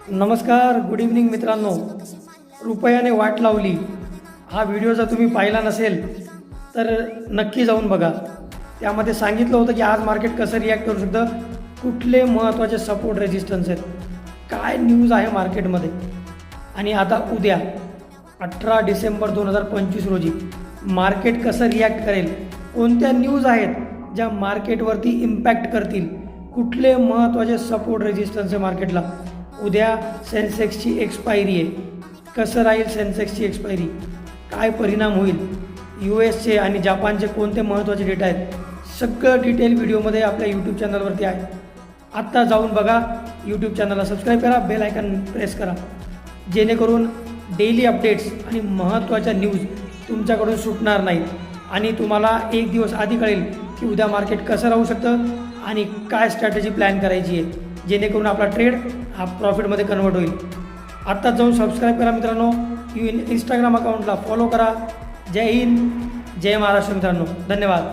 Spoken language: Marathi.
नमस्कार, गुड इव्हनिंग मित्रांनो. रुपयाने वाट लावली हा व्हिडिओ जर तुम्ही पाहिला नसेल तर नक्की जाऊन बघा. त्यामध्ये सांगितलं होतं की आज मार्केट कसं रिॲक्ट करू शकतं, कुठले महत्त्वाचे सपोर्ट रेजिस्टन्स आहेत, काय न्यूज आहे मार्केटमध्ये. आणि आता उद्या 18 डिसेंबर 2025 रोजी मार्केट कसं रिॲक्ट करेल, कोणत्या न्यूज आहेत ज्या मार्केटवरती इम्पॅक्ट करतील, कुठले महत्त्वाचे सपोर्ट रेजिस्टन्स आहे मार्केटला. उद्या सेन्सेक्सची एक्सपायरी आहे, कसं राहील सेन्सेक्सची एक्सपायरी, काय परिणाम होईल, US आणि जपानचे कोणते महत्त्वाचे डेटा आहेत, सगळं डिटेल व्हिडिओमध्ये आपल्या यूट्यूब चॅनलवरती आहे. आत्ता जाऊन बघा, यूट्यूब चॅनलला सबस्क्राईब करा, बेल आयकन प्रेस करा, जेणेकरून डेली अपडेट्स आणि महत्त्वाच्या न्यूज तुमच्याकडून सुटणार नाहीत आणि तुम्हाला एक दिवस आधी कळेल की उद्या मार्केट कसं राहू शकतं आणि काय स्ट्रॅटेजी प्लॅन करायची आहे, जेणेकरून आपला ट्रेड हा प्रॉफिटमध्ये कन्वर्ट होईल. आत्ताच जाऊन सबस्क्राईब करा मित्रांनो, इंस्टाग्राम अकाउंटला फॉलो करा. जय हिंद, जय महाराष्ट्र मित्रांनो, धन्यवाद.